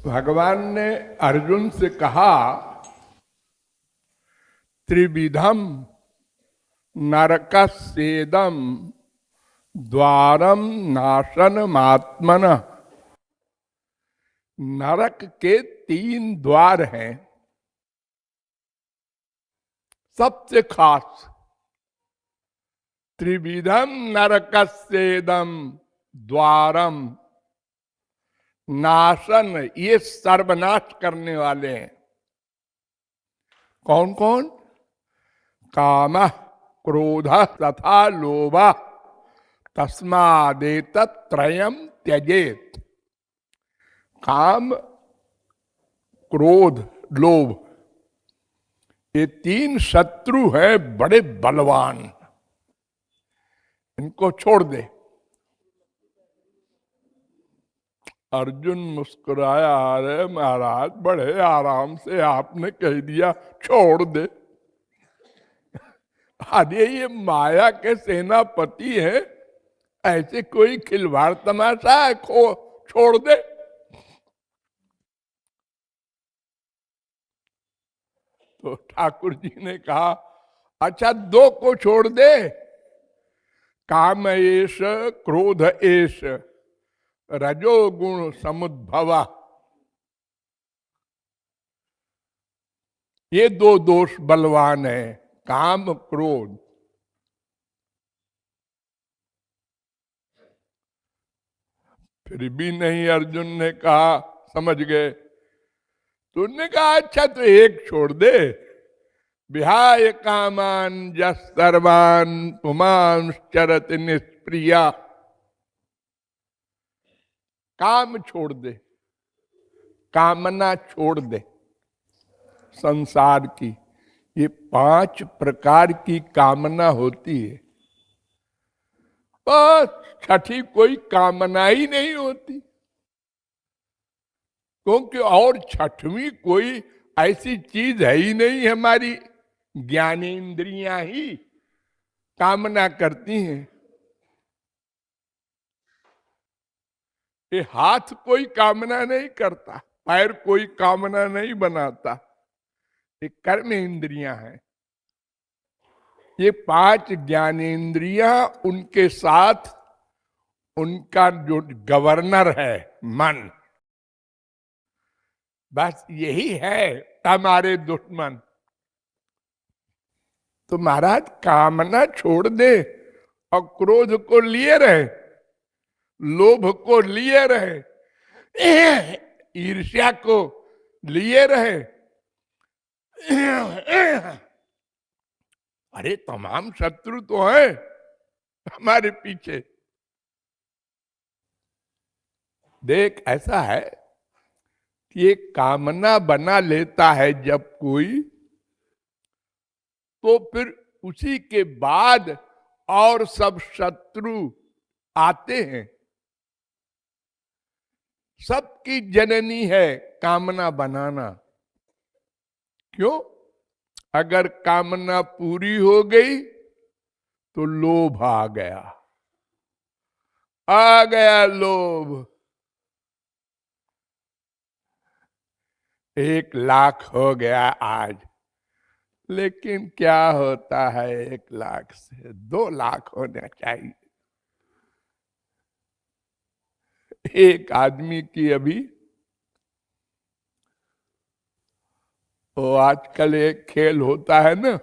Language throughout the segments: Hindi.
भगवान ने अर्जुन से कहा, त्रिविधम नरकस्येदम द्वारम नाशनमात्मन। नरक के 3 द्वार हैं। सबसे खास त्रिविधम नरकस्येदम द्वारम नाशन, ये सर्वनाश करने वाले हैं। कौन कौन? काम, क्रोध तथा लोभ, तस्मादेतत्रयम् त्यजेत। काम, क्रोध, लोभ, ये 3 शत्रु हैं, बड़े बलवान। इनको छोड़ दे। अर्जुन मुस्कुराया, अरे महाराज बड़े आराम से आपने कह दिया छोड़ दे। अरे ये माया के सेनापति है, ऐसे कोई खिलवाड़ तमाशा है छोड़ दे। तो ठाकुर जी ने कहा, अच्छा 2 को छोड़ दे, काम एष क्रोध एष रजोगुण समुद्भवा। ये 2 दोष बलवान है, काम क्रोध। फिर भी नहीं, अर्जुन ने कहा, समझ गए। तुमने कहा अच्छा तो 1 छोड़ दे। विहाय कामान यः सर्वान् पुमांश्चरति निष्प्रिया। काम छोड़ दे, कामना छोड़ दे संसार की। ये 5 प्रकार की कामना होती है, बस छठी कोई कामना ही नहीं होती। क्योंकि और 6वीं कोई ऐसी चीज है ही नहीं। हमारी ज्ञानेंद्रियां ही कामना करती हैं। ये हाथ कोई कामना नहीं करता, पैर कोई कामना नहीं बनाता, ये कर्म इंद्रियां हैं। ये 5 ज्ञानेंद्रियां, उनके साथ उनका जो गवर्नर है मन, बस यही है हमारे दुश्मन। तो महाराज कामना छोड़ दे और क्रोध को लिए रहे, लोभ को लिए रहे, ईर्ष्या को लिए रहे। अरे तमाम शत्रु तो हैं हमारे पीछे। देख ऐसा है कि ये कामना बना लेता है जब कोई, तो फिर उसी के बाद और सब शत्रु आते हैं। सबकी जननी है कामना बनाना। क्यों? अगर कामना पूरी हो गई तो लोभ आ गया लोभ। 1 लाख हो गया आज, लेकिन क्या होता है 1 लाख से? 2 लाख होना चाहिए। एक आदमी की अभी, तो आजकल एक खेल होता है ना,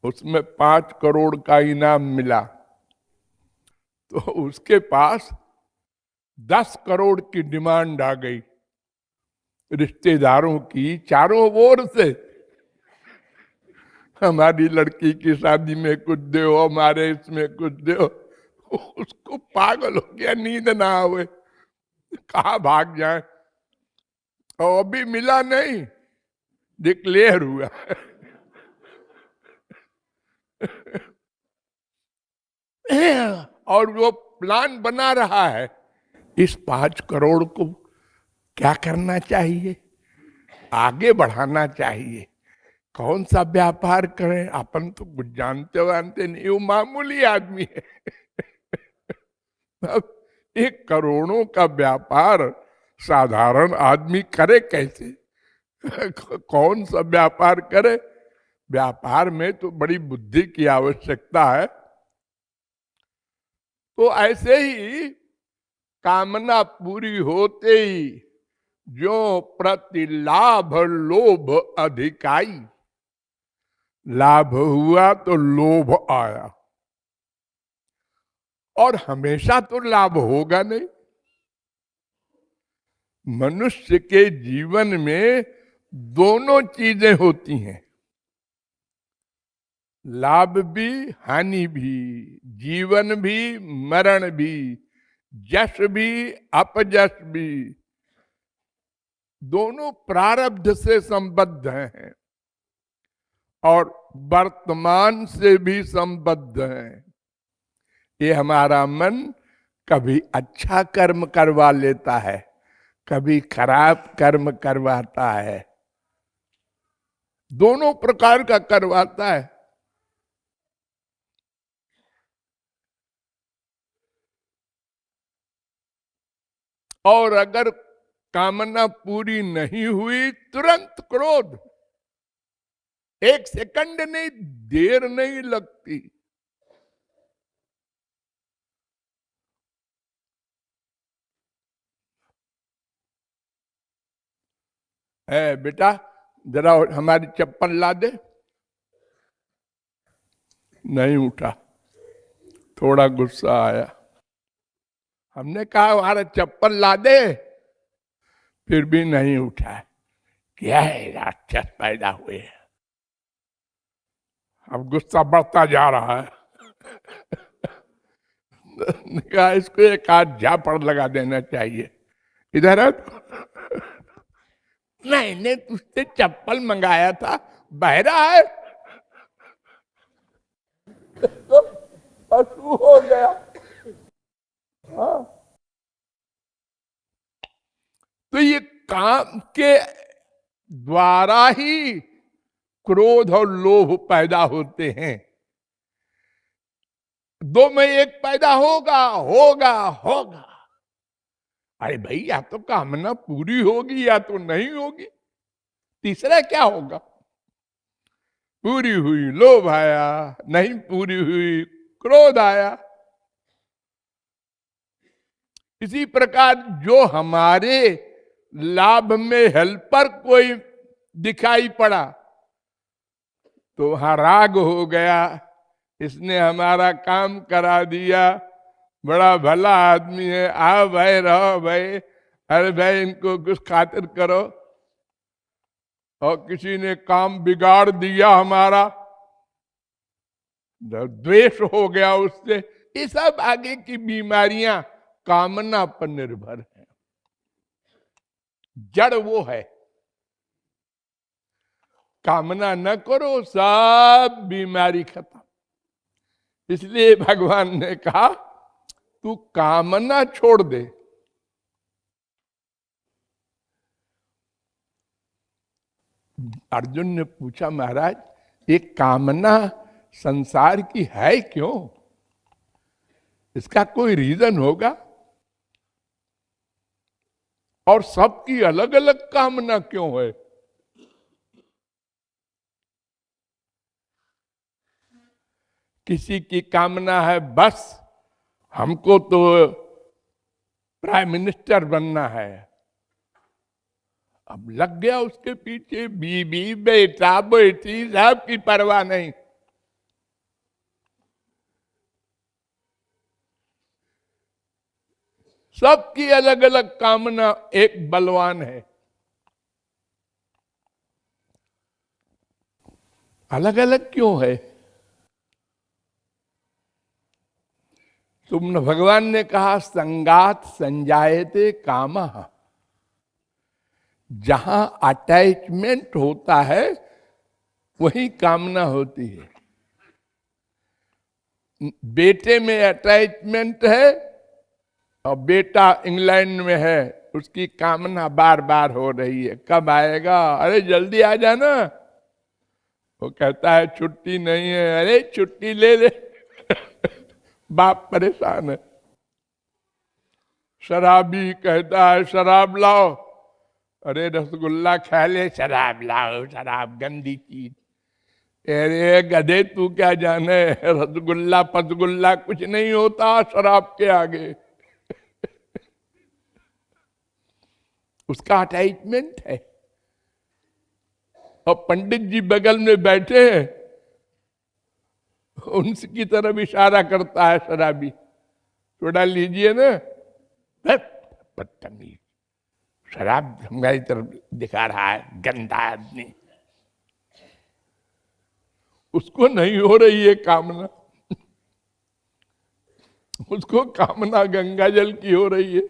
उसमें 5 करोड़ का इनाम मिला, तो उसके पास 10 करोड़ की डिमांड आ गई रिश्तेदारों की, चारों ओर से। हमारी लड़की की शादी में कुछ दो, हमारे इसमें कुछ दो। उसको पागल हो गया, नींद ना आवे, कहाँ भाग जाए। और अभी मिला नहीं, डिक्लेयर हुआ। और वो प्लान बना रहा है, इस 5 करोड़ को क्या करना चाहिए, आगे बढ़ाना चाहिए, कौन सा व्यापार करें। अपन तो कुछ जानते नहीं, वो मामूली आदमी है। अब 1 करोड़ों का व्यापार साधारण आदमी करे कैसे? कौन सा व्यापार करे? व्यापार में तो बड़ी बुद्धि की आवश्यकता है। तो ऐसे ही कामना पूरी होते ही जो प्रति लाभ लोभ अधिकाई, लाभ हुआ तो लोभ आया, और हमेशा तो लाभ होगा नहीं। मनुष्य के जीवन में दोनों चीजें होती हैं, लाभ भी हानि भी, जीवन भी मरण भी, यश भी अपयश भी, दोनों प्रारब्ध से संबद्ध हैं और वर्तमान से भी संबद्ध हैं। ये हमारा मन कभी अच्छा कर्म करवा लेता है, कभी खराब कर्म करवाता है, दोनों प्रकार का करवाता है। और अगर कामना पूरी नहीं हुई, तुरंत क्रोध, एक सेकंड नहीं, देर नहीं लगती। बेटा जरा हमारी चप्पल ला दे। नहीं उठा, थोड़ा गुस्सा आया। हमने कहा हमारा चप्पल ला दे, फिर भी नहीं उठा। क्या है, राक्षस पैदा हुए। अब गुस्सा बढ़ता जा रहा है। कहा इसको एक आध झापड़ लगा देना चाहिए। इधर है मैंने तुझसे चप्पल मंगाया था, बहरा है तो पशु हो गया। हाँ। तो ये काम के द्वारा ही क्रोध और लोभ पैदा होते हैं। दो में एक पैदा होगा होगा होगा। अरे भाई, या तो कामना पूरी होगी या तो नहीं होगी, तीसरा क्या होगा? पूरी हुई लोभ आया, नहीं पूरी हुई क्रोध आया। इसी प्रकार जो हमारे लाभ में हेल्पर कोई दिखाई पड़ा तो वहां राग हो गया, इसने हमारा काम करा दिया, बड़ा भला आदमी है, आओ भाई रहो भाई, अरे भाई इनको कुछ खातिर करो। और किसी ने काम बिगाड़ दिया हमारा, द्वेष हो गया उससे। ये सब आगे की बीमारियां कामना पर निर्भर है। जड़ वो है, कामना न करो सब बीमारी खत्म। इसलिए भगवान ने कहा तू कामना छोड़ दे। अर्जुन ने पूछा महाराज ये कामना संसार की है क्यों? इसका कोई रीजन होगा? और सबकी अलग अलग कामना क्यों है? किसी की कामना है बस हमको तो प्राइम मिनिस्टर बनना है, अब लग गया उसके पीछे, बीबी बेटा बेटी सब की परवाह नहीं। सबकी अलग अलग कामना, एक बलवान है। अलग अलग क्यों है? तुमने, भगवान ने कहा संगात संजायते कामः। जहां अटैचमेंट होता है वही कामना होती है। बेटे में अटैचमेंट है और बेटा इंग्लैंड में है, उसकी कामना बार बार हो रही है कब आएगा, अरे जल्दी आ जाना। वो कहता है छुट्टी नहीं है, अरे छुट्टी ले ले। बाप परेशान है। शराबी कहता है शराब लाओ, अरे रसगुल्ला खा ले, शराब लाओ, शराब गंदी चीज। अरे गधे तू क्या जाने, रसगुल्ला फसगुल्ला कुछ नहीं होता शराब के आगे। उसका अटैचमेंट है। और पंडित जी बगल में बैठे हैं, उनकी तरफ इशारा करता है शराबी, थोड़ा लीजिए ना। बदतमीज, शराब हमारी तरफ दिखा रहा है, गंदा आदमी। उसको नहीं हो रही है कामना, उसको कामना गंगा जल की हो रही है।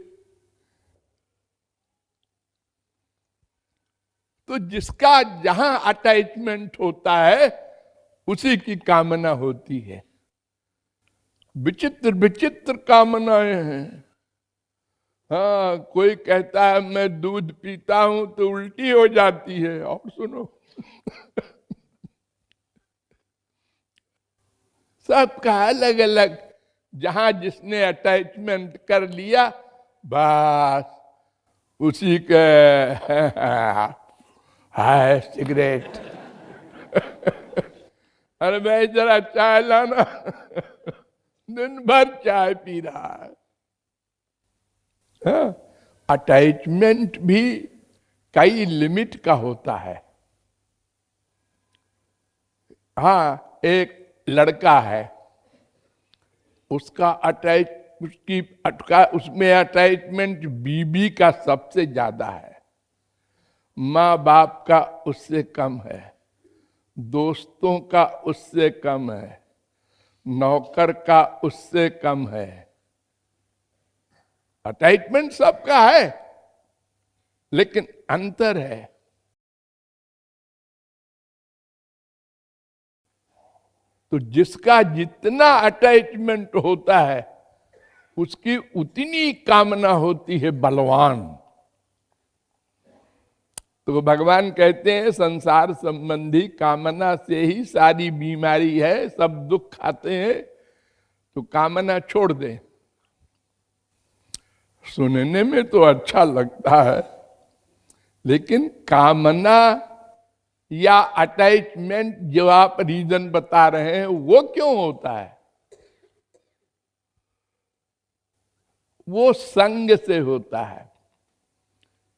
तो जिसका जहां अटैचमेंट होता है उसी की कामना होती है। विचित्र विचित्र कामनाएं हैं। हाँ, कोई कहता है मैं दूध पीता हूं तो उल्टी हो जाती है, और सुनो सबका अलग अलग, जहां जिसने अटैचमेंट कर लिया बस उसी के हाय सिगरेट, अरे भाई जरा चाय लाना, दिन भर चाय पी रहा है। अटैचमेंट भी कई लिमिट का होता है। हाँ, एक लड़का है, उसका अटैच उसकी अटका उसमें अटैचमेंट बीबी का सबसे ज्यादा है, माँ बाप का उससे कम है, दोस्तों का उससे कम है, नौकर का उससे कम है। अटैचमेंट सबका है, लेकिन अंतर है। तो जिसका जितना अटैचमेंट होता है उसकी उतनी कामना होती है बलवान। तो भगवान कहते हैं संसार संबंधी कामना से ही सारी बीमारी है, सब दुख आते हैं, तो कामना छोड़ दे। सुनने में तो अच्छा लगता है, लेकिन कामना या अटैचमेंट जो आप रीजन बता रहे हैं वो क्यों होता है? वो संग से होता है।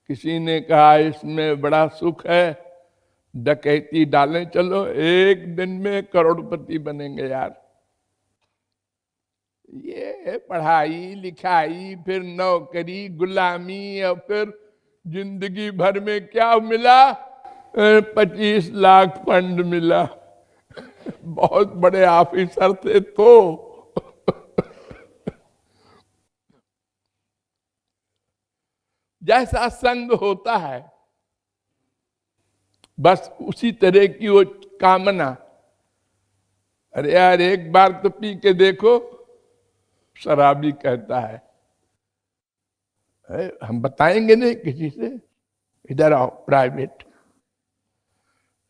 किसी ने कहा इसमें बड़ा सुख है, डकैती डालें, चलो एक दिन में करोड़पति बनेंगे यार। ये पढ़ाई लिखाई, फिर नौकरी, गुलामी, और फिर जिंदगी भर में क्या मिला? 25 लाख फंड मिला। बहुत बड़े ऑफिसर थे तो जैसा संग होता है बस उसी तरह की वो कामना। अरे यार एक बार तो पी के देखो, शराबी कहता है। हम बताएंगे नहीं किसी से, इधर आओ प्राइवेट।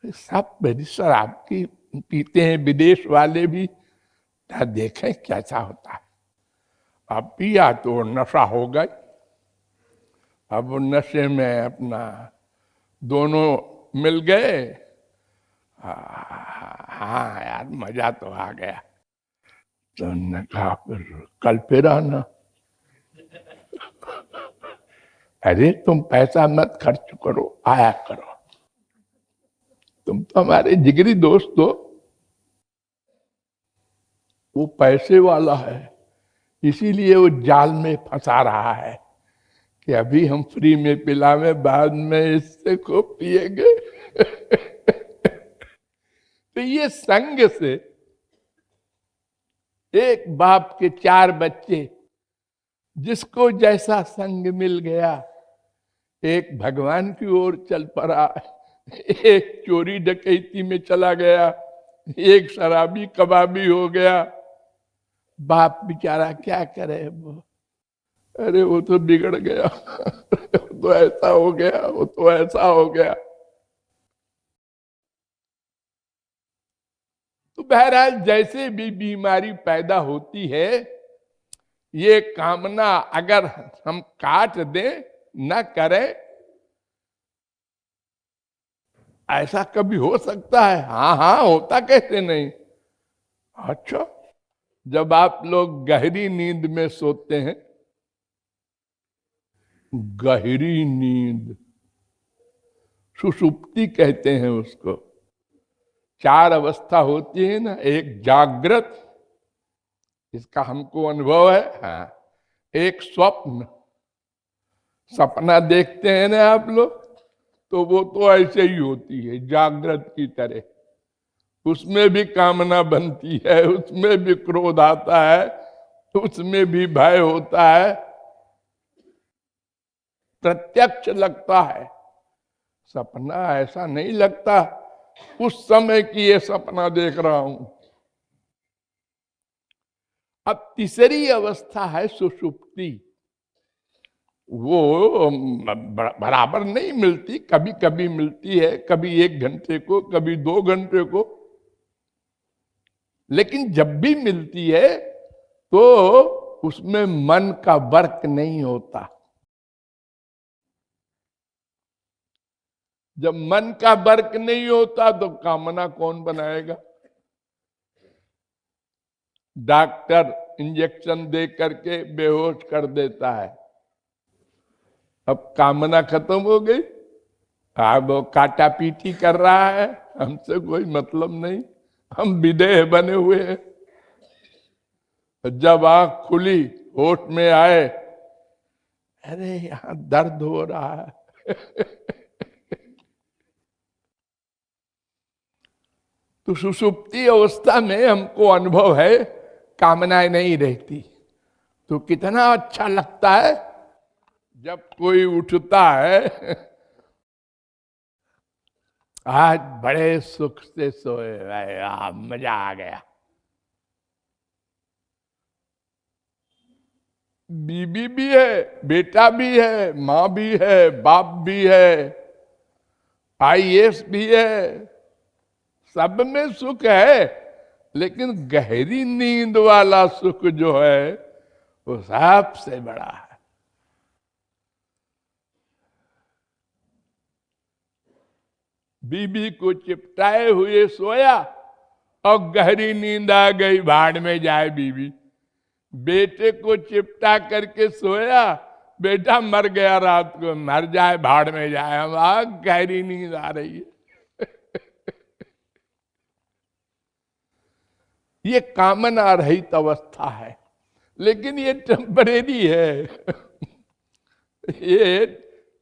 सब मेरी शराब की पीते हैं, विदेश वाले भी, देखें कैसा होता है। अब पिया तो नशा हो गई, अब नशे में अपना दोनों मिल गए। हाँ यार मजा तो आ गया। तो उन्होंने कहा फिर कल फिर आना। अरे तुम पैसा मत खर्च करो, आया करो, तुम तो हमारे जिगरी दोस्त हो। वो पैसे वाला है, इसीलिए वो जाल में फंसा रहा है कि अभी हम फ्री में पिलावे, बाद में इससे खूब पिएंगे। तो ये संग से एक बाप के 4 बच्चे, जिसको जैसा संग मिल गया, एक भगवान की ओर चल पड़ा, एक चोरी डकैती में चला गया, एक शराबी कबाबी हो गया। बाप बेचारा क्या करे वो, अरे वो तो बिगड़ गया, वो तो ऐसा हो गया, वो तो ऐसा हो गया। तो बहरहाल जैसे भी बीमारी पैदा होती है, ये कामना अगर हम काट दें, न करें, ऐसा कभी हो सकता है? हाँ हाँ, होता कैसे नहीं। अच्छा, जब आप लोग गहरी नींद में सोते हैं, गहरी नींद, सुषुप्ति कहते हैं उसको, चार अवस्था होती है ना, एक जागृत, इसका हमको अनुभव है, हाँ, एक स्वप्न, सपना देखते हैं ना आप लोग, तो वो तो ऐसे ही होती है जागृत की तरह, उसमें भी कामना बनती है, उसमें भी क्रोध आता है, उसमें भी भय होता है, प्रत्यक्ष लगता है। सपना ऐसा नहीं लगता उस समय की ये सपना देख रहा हूं। अब तीसरी अवस्था है सुषुप्ति। वो बराबर नहीं मिलती, कभी कभी मिलती है, कभी 1 घंटे को, कभी 2 घंटे को, लेकिन जब भी मिलती है तो उसमें मन का वर्क नहीं होता। जब मन का वर्क नहीं होता तो कामना कौन बनाएगा? डॉक्टर इंजेक्शन दे करके बेहोश कर देता है, अब कामना खत्म हो गई, अब वो काटा पीटी कर रहा है, हमसे कोई मतलब नहीं, हम विदेह बने हुए हैं। जब आंख खुली, होश में आए, अरे यहां दर्द हो रहा है। तो सुषुप्ति अवस्था में हमको अनुभव है कामनाएं नहीं रहती, तो कितना अच्छा लगता है जब कोई उठता है, आज बड़े सुख से सोए, मजा आ गया। बीबी भी है, बेटा भी है, माँ भी है, बाप भी है, आईएएस भी है, सब में सुख है, लेकिन गहरी नींद वाला सुख जो है वो सबसे बड़ा है। बीबी को चिपटाए हुए सोया और गहरी नींद आ गई, भाड़ में जाए बीबी। बेटे को चिपटा करके सोया, बेटा मर गया रात को, मर जाए भाड़ में जाए, हम आ गहरी नींद आ रही है। ये कामना रहित अवस्था है, लेकिन ये टेम्परेरी है। ये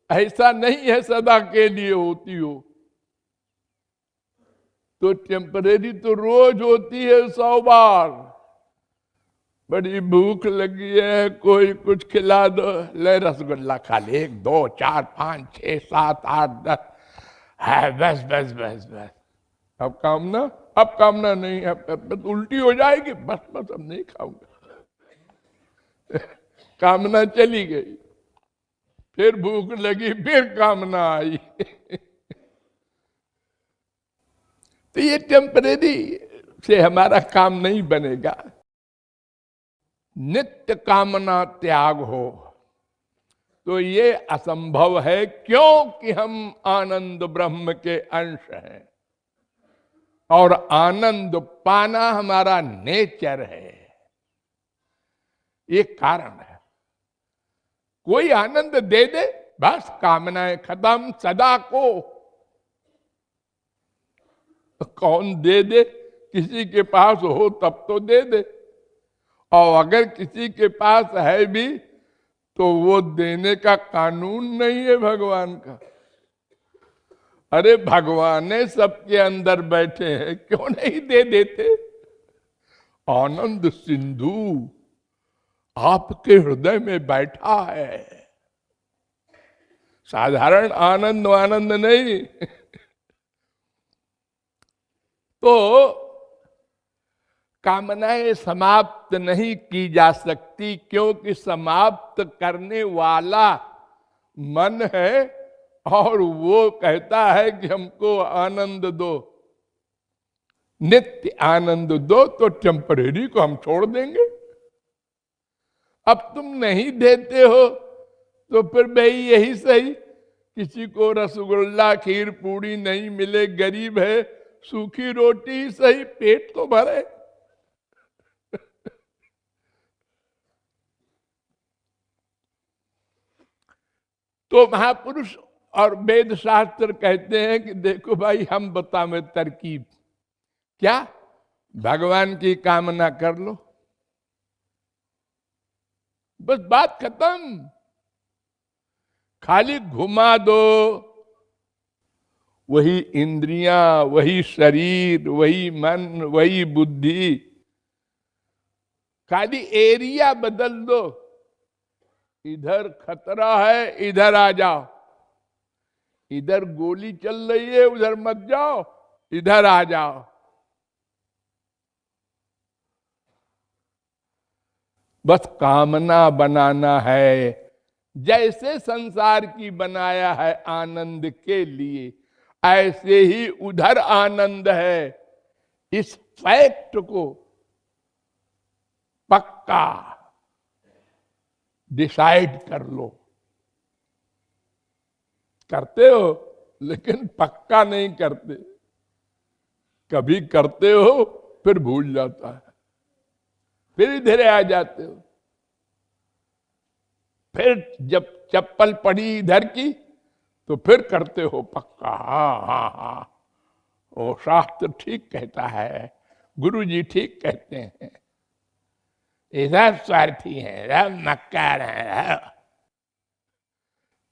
ऐसा नहीं है सदा के लिए होती हो, तो टेम्परेरी तो रोज होती है 100 बार। बड़ी भूख लगी है, कोई कुछ खिला दो, ले रसगुल्ला खा ले, 1 2 4 5 6 7 8 10 है, बस बस बस बस। अब कामना, अब कामना नहीं, अब उल्टी हो जाएगी, बस बस अब नहीं खाऊंगा। कामना चली गई, फिर भूख लगी, फिर कामना आई। तो ये टेम्परेरी से हमारा काम नहीं बनेगा। नित्य कामना त्याग हो तो ये असंभव है, क्योंकि हम आनंद ब्रह्म के अंश हैं और आनंद पाना हमारा नेचर है, ये कारण है। कोई आनंद दे दे, बस कामनाएं खत्म सदा को। कौन दे दे? किसी के पास हो तब तो दे दे, और अगर किसी के पास है भी तो वो देने का कानून नहीं है भगवान का। अरे भगवान ने सबके अंदर बैठे हैं, क्यों नहीं दे देते? आनंद सिंधु आपके हृदय में बैठा है, साधारण आनंद आनंद नहीं। तो कामनाएं समाप्त नहीं की जा सकती, क्योंकि समाप्त करने वाला मन है, और वो कहता है कि हमको आनंद दो, नित्य आनंद दो, तो टेम्परेरी को हम छोड़ देंगे। अब तुम नहीं देते हो तो फिर भाई यही सही, किसी को रसगुल्ला खीर पूड़ी नहीं मिले, गरीब है, सूखी रोटी ही सही, पेट तो भरे। तो महापुरुष और वेद शास्त्र कहते हैं कि देखो भाई, हम बतावे तरकीब क्या, भगवान की कामना कर लो, बस बात खत्म। खाली घुमा दो, वही इंद्रियां, वही शरीर, वही मन, वही बुद्धि, खाली एरिया बदल दो। इधर खतरा है, इधर आ जाओ, इधर गोली चल रही है, उधर मत जाओ, इधर आ जाओ। बस कामना बनाना है, जैसे संसार की बनाया है आनंद के लिए, ऐसे ही उधर आनंद है। इस फैक्ट को पक्का डिसाइड कर लो। करते हो लेकिन पक्का नहीं करते, कभी करते हो फिर भूल जाता है, फिर इधर आ जाते हो। फिर जब चप्पल पड़ी इधर की तो फिर करते हो पक्का, हाँ हाँ हाँ, वो शास्त्र ठीक कहता है, गुरु जी ठीक कहते हैं, इधर स्वार्थी है, इधर मक्कार है,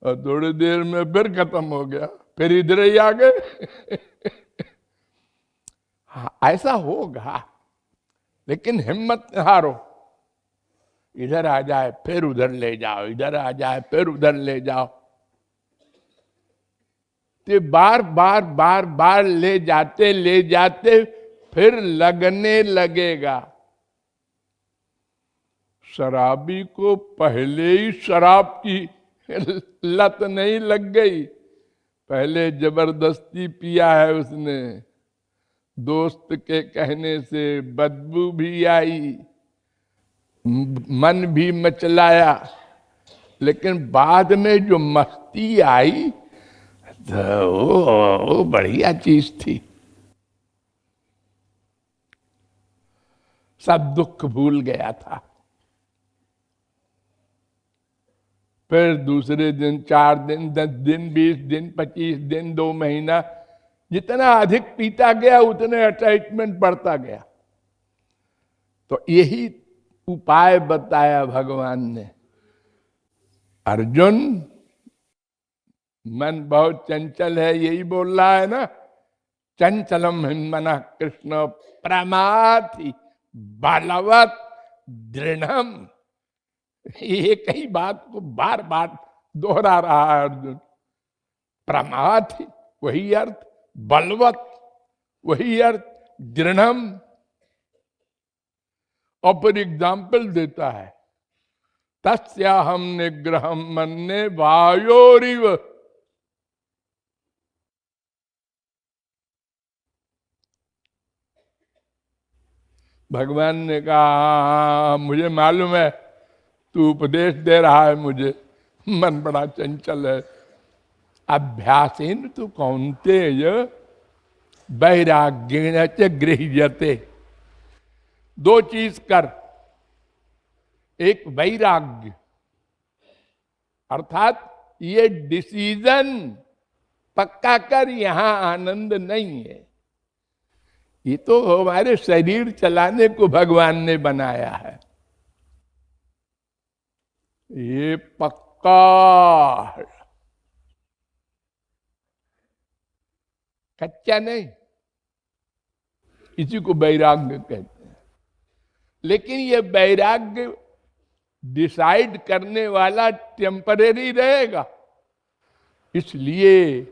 और थोड़ी देर में फिर खत्म हो गया, फिर इधर ही आ गए। हाँ, ऐसा होगा, लेकिन हिम्मत न हारो। इधर आ जाए फिर उधर ले जाओ, इधर आ जाए फिर उधर ले जाओ, तो बार बार बार बार ले जाते फिर लगने लगेगा। शराबी को पहले ही शराब की लत नहीं लग गई, पहले जबरदस्ती पिया है उसने, दोस्त के कहने से बदबू भी आई, मन भी मचलाया, लेकिन बाद में जो मस्ती आई तो वो बढ़िया चीज थी। सब दुख भूल गया था। फिर दूसरे दिन 4 दिन, 10 दिन, 20 दिन, 25 दिन, 2 महीना, जितना अधिक पीता गया उतने अटैचमेंट बढ़ता गया। तो यही उपाय बताया भगवान ने। अर्जुन, मन बहुत चंचल है, यही बोल रहा है ना, चंचलम हिमना कृष्ण प्रमाथि बलवत दृढ़म। एक ही बात को बार बार दोहरा रहा है अर्जुन। प्रमाथि वही अर्थ, बलवत वही अर्थ, दृढ़म। और फिर एग्जाम्पल देता है, तस्याहम निग्रहम मन्ने वायोरिव। भगवान ने कहा, मुझे मालूम है तू उपदेश दे रहा है मुझे, मन बड़ा चंचल है। अभ्यासेन तू कौन्तेय वैराग्येण च गृह्यते। 2 चीज कर, एक वैराग्य, अर्थात ये डिसीजन पक्का कर, यहां आनंद नहीं है, ये तो हमारे शरीर चलाने को भगवान ने बनाया है, ये पक्का है, कच्चा नहीं। इसी को वैराग्य कहते हैं। लेकिन ये वैराग्य डिसाइड करने वाला टेम्परेरी रहेगा, इसलिए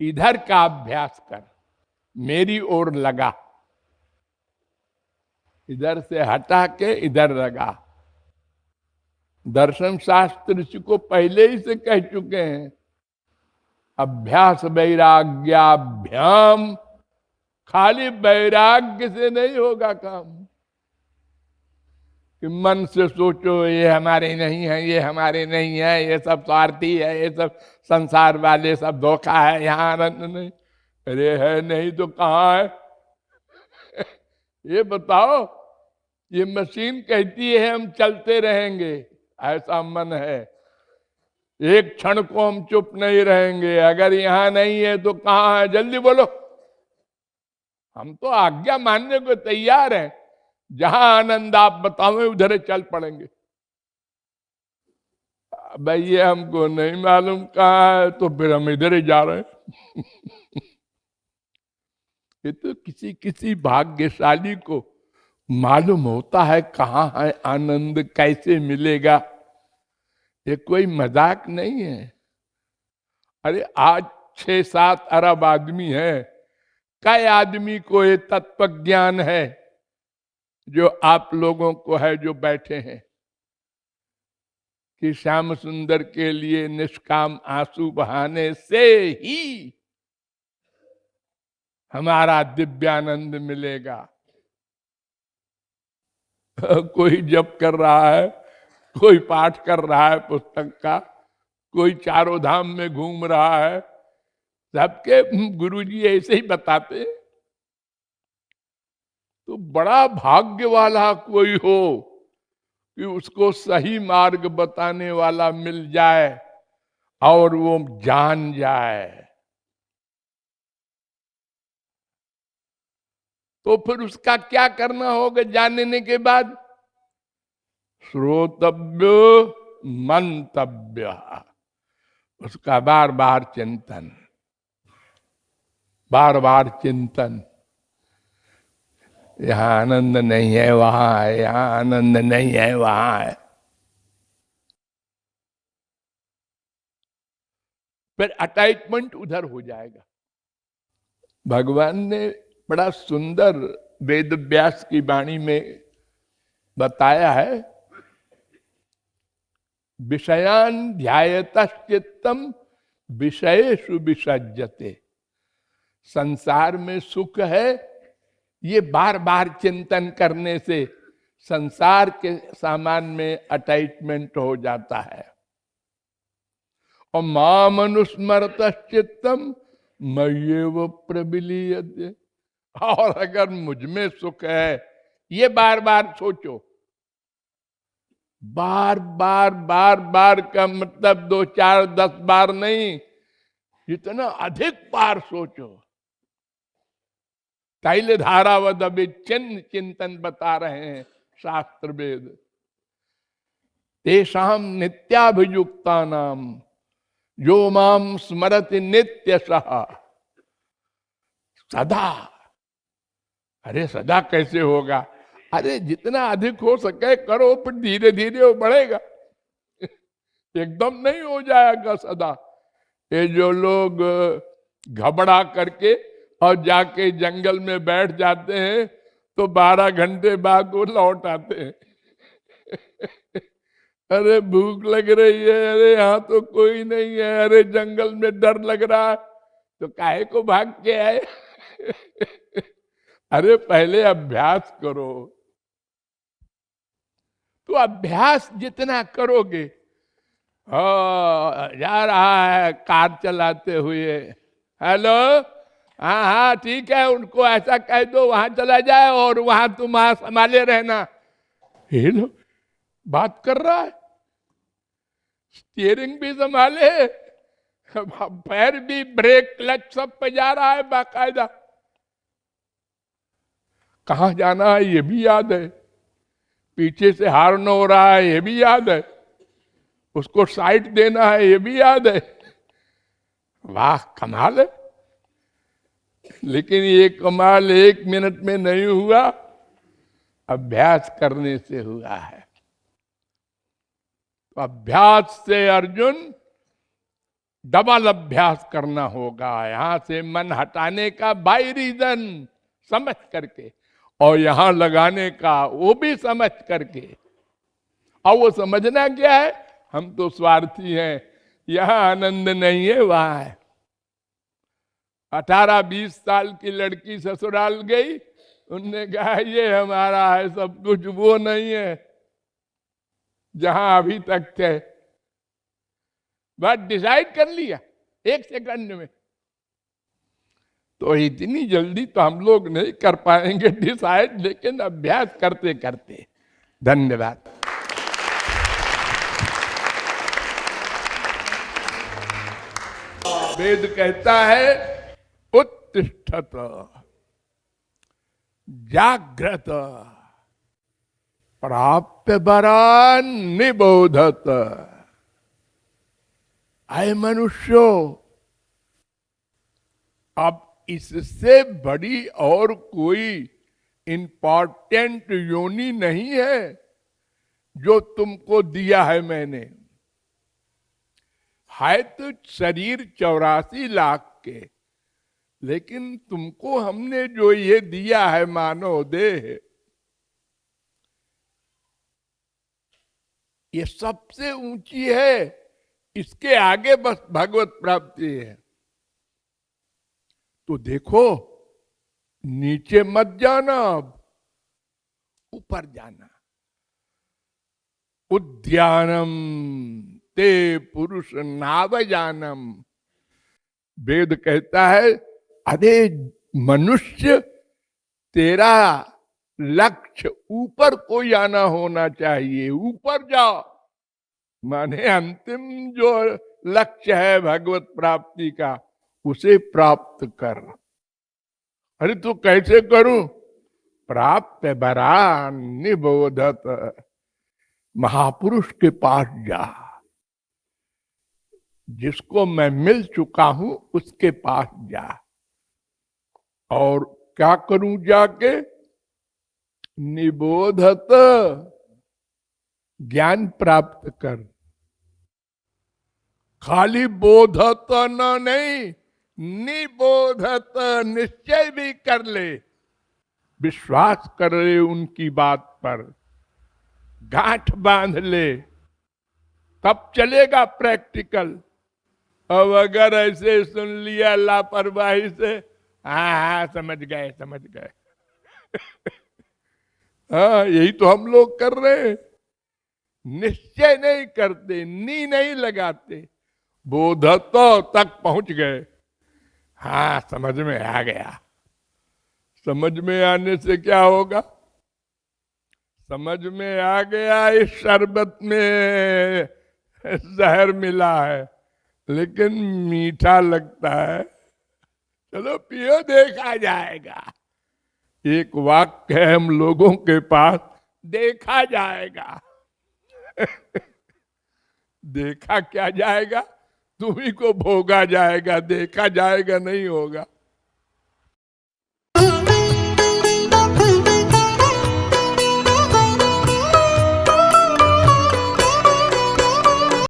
इधर का अभ्यास कर, मेरी ओर लगा, इधर से हटा के इधर लगा। दर्शन शास्त्र इसको पहले ही से कह चुके हैं, अभ्यास वैराग्याभ्याम। खाली वैराग्य से नहीं होगा काम, कि मन से सोचो ये हमारे नहीं है, ये हमारे नहीं है, ये सब स्वार्थी है, ये सब संसार वाले, सब धोखा है, यहाँ आनंद नहीं। अरे है नहीं तो कहाँ है? ये बताओ। ये मशीन कहती है हम चलते रहेंगे, ऐसा मन है। एक क्षण को हम चुप नहीं रहेंगे। अगर यहां नहीं है तो कहां है? जल्दी बोलो। हम तो आज्ञा मानने को तैयार हैं। जहां आनंद आप बताओ उधर चल पड़ेंगे। भैया हमको नहीं मालूम कहाँ है, तो फिर हम इधर ही जा रहे हैं। ये तो किसी किसी भाग्यशाली को मालूम होता है कहाँ है आनंद, कैसे मिलेगा। ये कोई मजाक नहीं है। अरे आज 6-7 अरब आदमी है, कई आदमी को ये तत्व ज्ञान है जो आप लोगों को है जो बैठे हैं, कि श्याम सुंदर के लिए निष्काम आंसू बहाने से ही हमारा दिव्यानंद मिलेगा। कोई जप कर रहा है, कोई पाठ कर रहा है पुस्तक का, कोई चारों धाम में घूम रहा है। सबके गुरुजी ऐसे ही बताते। तो बड़ा भाग्य वाला कोई हो कि उसको सही मार्ग बताने वाला मिल जाए और वो जान जाए, तो फिर उसका क्या करना होगा जानने के बाद? श्रोतव्य मंतव्य, उसका बार बार चिंतन, बार बार चिंतन। यहां आनंद नहीं है वहां है, यहां आनंद नहीं है वहां है। फिर अटैचमेंट उधर हो जाएगा। भगवान ने बड़ा सुंदर वेद व्यास की वाणी में बताया है, विषयान ध्यायतश्चित्तम विषयेषु विसज्जते। संसार में सुख है, ये बार बार चिंतन करने से संसार के सामान में अटैचमेंट हो जाता है। और माम अनुस्मरतश्चित्तम मय्येव प्रविलीयते। और अगर मुझ में सुख है, ये बार बार सोचो। बार बार बार बार का मतलब 2, 4, 10 बार नहीं, इतना अधिक बार सोचो। तैल धारावद अभिचिन्न चिंतन बता रहे हैं शास्त्र वेद। तेषाम नित्याभियुक्ता नाम जो माम स्मरति नित्यशः। सदा। अरे सदा कैसे होगा? अरे जितना अधिक हो सके करो, फिर धीरे धीरे वो बढ़ेगा। एकदम नहीं हो जाएगा सदा। ये जो लोग घबरा करके और जाके जंगल में बैठ जाते हैं, तो 12 घंटे बाद वो लौट आते हैं। अरे भूख लग रही है, अरे यहाँ तो कोई नहीं है, अरे जंगल में डर लग रहा है, तो काहे को भाग के आए? अरे पहले अभ्यास करो। तो अभ्यास जितना करोगे, जा रहा है कार चलाते हुए, हेलो, हाँ हाँ ठीक है, उनको ऐसा कह दो वहां चला जाए और वहां तुम वहां संभाले रहना। ये लो बात कर रहा है, स्टीयरिंग भी संभाले, पैर भी, ब्रेक, क्लच सब पे जा रहा है बाकायदा। कहां जाना है ये भी याद है, पीछे से हार्न हो रहा है ये भी याद है, उसको साइड देना है ये भी याद है। वाह कमाल है। लेकिन ये कमाल 1 मिनट में नहीं हुआ, अभ्यास करने से हुआ है। तो अभ्यास से अर्जुन डबल अभ्यास करना होगा। यहां से मन हटाने का बाय रीजन समझ करके, और यहां लगाने का वो भी समझ करके। और वो समझना क्या है? हम तो स्वार्थी हैं, यहां आनंद नहीं है वहां है। 18-20 साल की लड़की ससुराल गई, उनने कहा ये हमारा है सब कुछ, वो नहीं है। जहां अभी तक थे। बस डिसाइड कर लिया 1 सेकंड में। तो इतनी जल्दी तो हम लोग नहीं कर पाएंगे डिसाइड, लेकिन अभ्यास करते करते। धन्यवाद। वेद कहता है उत्तिष्ठत जाग्रत प्राप्य वरान निबोधत। आए मनुष्यो, अब इससे बड़ी और कोई इंपॉर्टेंट योनि नहीं है जो तुमको दिया है मैंने। है तो शरीर 84 लाख के, लेकिन तुमको हमने जो ये दिया है मानव देह, ये सबसे ऊंची है। इसके आगे बस भगवत प्राप्ति है। तो देखो, नीचे मत जाना, अब ऊपर जाना। उद्यानम ते पुरुष नावजानम। वेद कहता है, अरे मनुष्य, तेरा लक्ष्य ऊपर को जाना होना चाहिए। ऊपर जाओ, माने अंतिम जो लक्ष्य है भगवत प्राप्ति का, उसे प्राप्त कर। अरे तो कैसे करूं? प्राप्त बरान निबोधत। महापुरुष के पास जा, जिसको मैं मिल चुका हूं उसके पास जा। और क्या करूं जाके? निबोधत, ज्ञान प्राप्त कर। खाली बोधत न नहीं, निबोधत, निश्चय भी कर ले, विश्वास कर ले उनकी बात पर, गांठ बांध ले, तब चलेगा प्रैक्टिकल। अब अगर ऐसे सुन लिया लापरवाही से, हाँ हाँ समझ गए समझ गए हाँ, यही तो हम लोग कर रहे हैं। निश्चय नहीं करते, नी नहीं लगाते, बोधत्व तक पहुंच गए। हाँ समझ में आ गया। समझ में आने से क्या होगा? समझ में आ गया इस शरबत में जहर मिला है, लेकिन मीठा लगता है, चलो पियो, देखा जाएगा। एक वाक्य है हम लोगों के पास, देखा जाएगा देखा क्या जाएगा? तुम्ही को भोगा जाएगा, देखा जाएगा नहीं होगा।